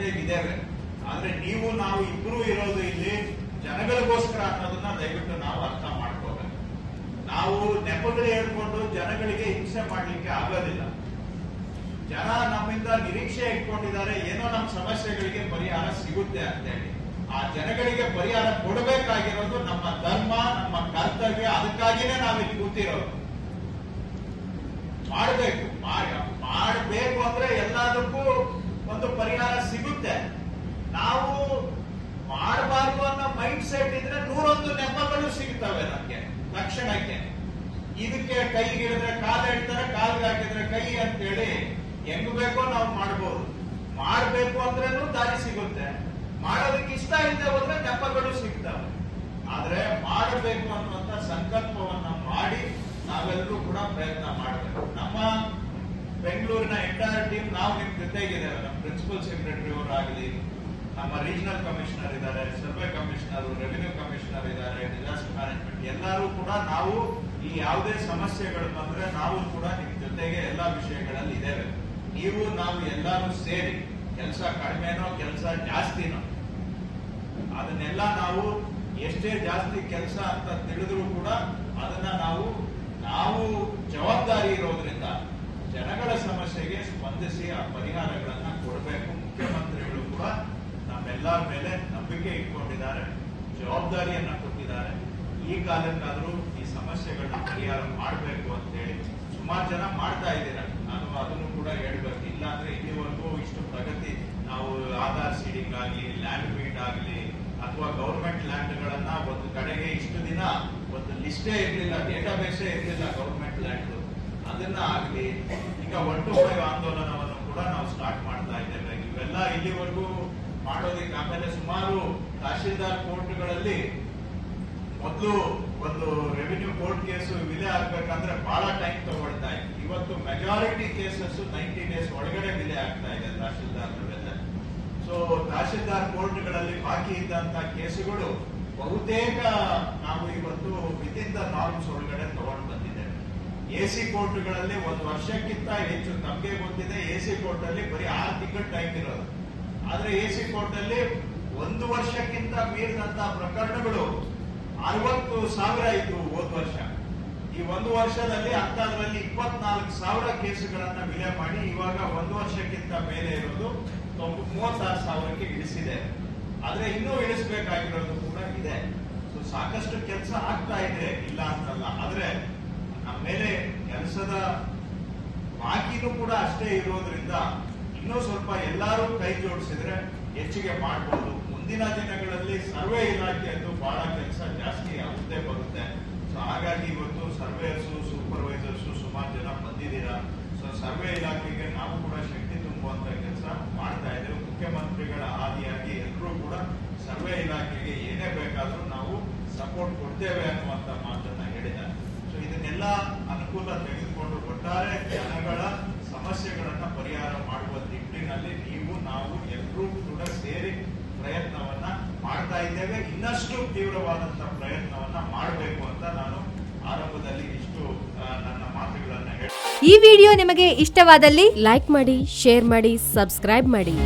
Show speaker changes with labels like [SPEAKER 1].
[SPEAKER 1] ಜೊತೆಗಿದ್ದೇವೆ. ಆದ್ರೆ ನೀವು ನಾವು ಇಬ್ರು ಇರೋದು ಇಲ್ಲಿ ಜನಗಳಿಗೋಸ್ಕರ ಅನ್ನೋದನ್ನ ದಯವಿಟ್ಟು ನಾವು ಅರ್ಥ ಮಾಡ್ಕೋಬೇಕು. ನಾವು ನೆಪಗಳು ಹೇಳ್ಕೊಂಡು ಜನಗಳಿಗೆ ಹಿಂಸೆ ಮಾಡ್ಲಿಕ್ಕೆ ಆಗೋದಿಲ್ಲ. ಜನ ನಮ್ಮಿಂದ ನಿರೀಕ್ಷೆ ಇಟ್ಕೊಂಡಿದ್ದಾರೆ, ಏನೋ ನಮ್ಮ ಸಮಸ್ಯೆಗಳಿಗೆ ಪರಿಹಾರ ಸಿಗುತ್ತೆ ಅಂತ ಹೇಳಿ. ಆ ಜನಗಳಿಗೆ ಪರಿಹಾರ ಕೊಡಬೇಕಾಗಿರೋದು ನಮ್ಮ ಧರ್ಮ, ನಮ್ಮ ಕರ್ತವ್ಯ. ಅದಕ್ಕಾಗಿನೇ ನಾವಿಲ್ಲಿ ಕೂತಿರೋದು. ಮಾಡಬೇಕು ಅಂದ್ರೆ ಎಲ್ಲದಕ್ಕೂ ಒಂದು ಪರಿಹಾರ ಸಿಗುತ್ತೆ. ನಾವು ಮಾಡಬಾರ್ದು ಅನ್ನೋ ಮೈಂಡ್ ಸೆಟ್ ಇದ್ರೆ 101 ನೆಪಗಳು ಸಿಗ್ತವೆ ನಮ್ಗೆ ತಕ್ಷಣಕ್ಕೆ. ಇದಕ್ಕೆ ಕೈಗಿಡಿದ್ರೆ ಕಾಲು ಹೇಳ್ತಾರೆ, ಕಾಲಿಗೆ ಹಾಕಿದ್ರೆ ಕೈ ಅಂತೇಳಿ ಹೆಂಗ್ ಬೇಕೋ ನಾವು ಮಾಡಬಹುದು. ಮಾಡಬೇಕು ಅಂದ್ರೇನು ದಾರಿ ಸಿಗುತ್ತೆ, ಮಾಡೋದಕ್ಕೆ ಇಷ್ಟ ಇಲ್ಲದೆ ಹೋದ್ರೆ ನೆಪಗಳು ಸಿಗ್ತವೆ. ಆದ್ರೆ ಮಾಡಬೇಕು ಅನ್ನುವಂತ ಸಂಕಲ್ಪವನ್ನ ಮಾಡಿ ನಾವೆಲ್ಲರೂ ಕೂಡ ಪ್ರಯತ್ನ ಮಾಡಬೇಕು. ನಮ್ಮ ಬೆಂಗಳೂರಿನ ಎಂಟೈರ್ ಟೀಮ್ ನಾವು ನಿಮ್ ಜೊತೆಗಿದ್ದೇವೆ. ನಮ್ಮ ಪ್ರಿನ್ಸಿಪಲ್ ಸೆಕ್ರೆಟರಿ ಅವರಾಗಲಿ, ನಮ್ಮ ರೀಜನಲ್ ಕಮಿಷನರ್ ಇದ್ದಾರೆ, ಸರ್ವೆ ಕಮಿಷನರ್, ರೆವಿನ್ಯೂ ಕಮಿಷನರ್ ಇದ್ದಾರೆ, ಡಿಸಾಸ್ಟರ್ ಮ್ಯಾನೇಜ್ಮೆಂಟ್, ಎಲ್ಲರೂ ಕೂಡ ನಾವು ಈ ಯಾವುದೇ ಸಮಸ್ಯೆಗಳು ಬಂದ್ರೆ ನಾವು ಕೂಡ ನಿಮ್ ಜೊತೆಗೆ ಎಲ್ಲಾ ವಿಷಯಗಳಲ್ಲಿ ಇದ್ದೇವೆ. ನೀವು ನಾವು ಎಲ್ಲರೂ ಸೇರಿ ಕೆಲಸ ಕಡಿಮೆನೋ ಕೆಲಸ ಜಾಸ್ತಿನೋ ಅದನ್ನೆಲ್ಲ ನಾವು ಎಷ್ಟೇ ಜಾಸ್ತಿ ಕೆಲಸ ಅಂತ ತಿಳಿದ್ರು ಕೂಡ ಅದನ್ನ ನಾವು ಜವಾಬ್ದಾರಿ ಇರೋದ್ರಿಂದ ಜನಗಳ ಸಮಸ್ಯೆಗೆ ಸ್ಪಂದಿಸಿ ಆ ಪರಿಹಾರಗಳನ್ನ ಕೊಡಬೇಕು. ಮುಖ್ಯಮಂತ್ರಿಗಳು ಕೂಡ ನಮ್ಮೆಲ್ಲರ ಮೇಲೆ ನಂಬಿಕೆ ಇಟ್ಕೊಂಡಿದ್ದಾರೆ, ಜವಾಬ್ದಾರಿಯನ್ನ ಕೊಟ್ಟಿದ್ದಾರೆ. ಈ ಕಾಲಕ್ಕಾದ್ರೂ ಈ ಸಮಸ್ಯೆಗಳನ್ನ ಪರಿಹಾರ ಮಾಡಬೇಕು ಅಂತ ಹೇಳಿ ಸುಮಾರು ಜನ ಮಾಡ್ತಾ ಇದ್ದೀರಾ. ನಾನು ಅದನ್ನು ಕೂಡ ಹೇಳ್ಬೇಕು. ಇಲ್ಲಾಂದ್ರೆ ಇಲ್ಲಿವರೆಗೂ ಇಷ್ಟು ಪ್ರಗತಿ ನಾವು ಆಧಾರ್ ಸೀಡಿಂಗ್ ಆಗಲಿ, ಲ್ಯಾಂಡ್ ಬೀಟ್ ಆಗಲಿ, ಅಥವಾ ಗೌರ್ಮೆಂಟ್ ಲ್ಯಾಂಡ್ ಗಳನ್ನ ಒಂದು ಕಡೆಗೆ ಇಷ್ಟು ದಿನ ಒಂದು ಲಿಸ್ಟೇ ಇರಲಿಲ್ಲ, ಡೇಟಾಬೇಸೇ ಇರಲಿಲ್ಲ ಗೌರ್ಮೆಂಟ್ ಲ್ಯಾಂಡ್. ಅದನ್ನ ಆಗಲಿ ಈಗ 1 to 5 ಆಂದೋಲನವನ್ನು ಕೂಡ ನಾವು ಸ್ಟಾರ್ಟ್ ಮಾಡ್ತಾ ಇದ್ದೇವೆ. ಇವೆಲ್ಲ ಇಲ್ಲಿವರೆಗೂ ಮಾಡೋದಕ್ಕೆ ಆಮೇಲೆ ಸುಮಾರು ತಹಶೀಲ್ದಾರ್ ಕೋರ್ಟ್ಗಳಲ್ಲಿ ಮೊದಲು ಒಂದು ರೆವಿನ್ಯೂ ಕೋರ್ಟ್ ಕೇಸು ವಿಲೆ ಆಗ್ಬೇಕಂದ್ರೆ ಬಹಳ ಟೈಮ್ ತಗೊಳ್ತಾ ಇತ್ತು. ಇವತ್ತು ಮೆಜಾರಿಟಿ ಕೇಸಸ್ 90 days ಒಳಗಡೆ ವಿಲೆ ಆಗ್ತಾ ಇದೆ ತಹಶೀಲ್ದಾರ್ಗಳೆಲ್ಲ. ಸೊ ತಹಶೀಲ್ದಾರ್ ಕೋರ್ಟ್ಗಳಲ್ಲಿ ಬಾಕಿ ಇದ್ದಂತ ಕೇಸುಗಳು ಬಹುತೇಕ ನಾವು ಇವತ್ತು ವಿತಿನ್ ದ ನಾರ್ಮ್ಸ್ ಒಳಗಡೆ ತಗೊಂಡು ಬಂದಿದ್ದೇವೆ. ಎಸಿ ಕೋರ್ಟ್ಗಳಲ್ಲಿ 1 ವರ್ಷಕ್ಕಿಂತ ಹೆಚ್ಚು, ನಮಗೆ ಗೊತ್ತಿದೆ ಎಸಿ ಕೋರ್ಟ್ ಅಲ್ಲಿ ಬರೀ 6 ತಿಂಗಳು ಟೈಮ್ ಇರೋದು. ಆದ್ರೆ ಎಸಿ ಕೋರ್ಟ್ ಅಲ್ಲಿ 1 ವರ್ಷಕ್ಕಿಂತ ಮೀರಿದಂತ ಪ್ರಕರಣಗಳು 60,000 ಇತ್ತು ಹೋದ ವರ್ಷ. ಈ 1 ವರ್ಷದಲ್ಲಿ ಅಂತದ್ರಲ್ಲಿ 24,000 ಕೇಸುಗಳನ್ನ ವಿಲೆ ಮಾಡಿ ಇವಾಗ 1 ವರ್ಷಕ್ಕಿಂತ ಮೇಲೆ ಇರೋದು 36,000ಕ್ಕೆ ಇಳಿಸಿದೆ. ಆದ್ರೆ ಇನ್ನೂ ಇಳಿಸಬೇಕಾಗಿರೋದು ಕೂಡ ಇದೆ. ಸೊ ಸಾಕಷ್ಟು ಕೆಲಸ ಆಗ್ತಾ ಇದೆ, ಇಲ್ಲ ಅಂತಲ್ಲ. ಆದ್ರೆ ನಮ್ಮ ಮೇಲೆ ಕೆಲಸದ ಬಾಕಿನೂ ಕೂಡ ಅಷ್ಟೇ ಇರೋದ್ರಿಂದ ಇನ್ನೂ ಸ್ವಲ್ಪ ಎಲ್ಲರೂ ಕೈ ಜೋಡಿಸಿದ್ರೆ ಹೆಚ್ಚಿಗೆ ಮಾಡಬಹುದು. ಮುಂದಿನ ದಿನಗಳಲ್ಲಿ ಸರ್ವೆ ಇಲಾಖೆಯದ್ದು ಬಹಳ ಕೆಲಸ ಜಾಸ್ತಿ ಆಗುತ್ತೆ ಬರುತ್ತೆ. ಸೊ ಹಾಗಾಗಿ ಇವತ್ತು ಸರ್ವೇಯರ್ಸು, ಸೂಪರ್ವೈಸರ್ಸು ಸುಮಾರು ಜನ ಬಂದಿದ್ದೀರಾ. ಸೊ ಸರ್ವೆ ಇಲಾಖೆಗೆ ನಾವು ಕೂಡ ಶಕ್ತಿ ತುಂಬುವಂತ ಕೆಲಸ ಮಾಡ್ತಾ ಇದ್ದೇವೆ. ಮುಖ್ಯಮಂತ್ರಿಗಳ ಆದಿಯಾಗಿ ಎಲ್ಲರೂ ಕೂಡ ಸರ್ವೆ ಇಲಾಖೆಗೆ ಏನೇ ಬೇಕಾದ್ರೂ ನಾವು ಸಪೋರ್ಟ್ ಕೊಡ್ತೇವೆ ಅನ್ನುವಂತ ಮಾತನ್ನ ಹೇಳಿದ್ದಾರೆ. ಸೊ ಇದನ್ನೆಲ್ಲ ಅನುಕೂಲ ತೆಗೆದುಕೊಂಡು ಒಟ್ಟಾರೆ ಜನಗಳ ಸಮಸ್ಯೆಗಳನ್ನ ಪರಿಹಾರ ಮಾಡುವ ನಿಟ್ಟಿನಲ್ಲಿ ನೀವು ನಾವು ಎಲ್ಲರೂ ಕೂಡ ಸೇರಿ ಪ್ರಯತ್ನವನ್ನ ಮಾಡ್ತಾ ಇದ್ದೇವೆ. ಇನ್ನಷ್ಟು ತೀವ್ರವಾದಂತಹ ಪ್ರಯತ್ನವನ್ನ ಮಾಡಬೇಕು ಅಂತ ನಾನು ಆರಂಭದಲ್ಲಿ ಇಷ್ಟು ನನ್ನ ಮಾತುಗಳನ್ನ ಹೇಳಿ.
[SPEAKER 2] ಈ ವಿಡಿಯೋ ನಿಮಗೆ ಇಷ್ಟವಾದಲ್ಲಿ ಲೈಕ್ ಮಾಡಿ, ಶೇರ್ ಮಾಡಿ, ಸಬ್ಸ್ಕ್ರೈಬ್ ಮಾಡಿ.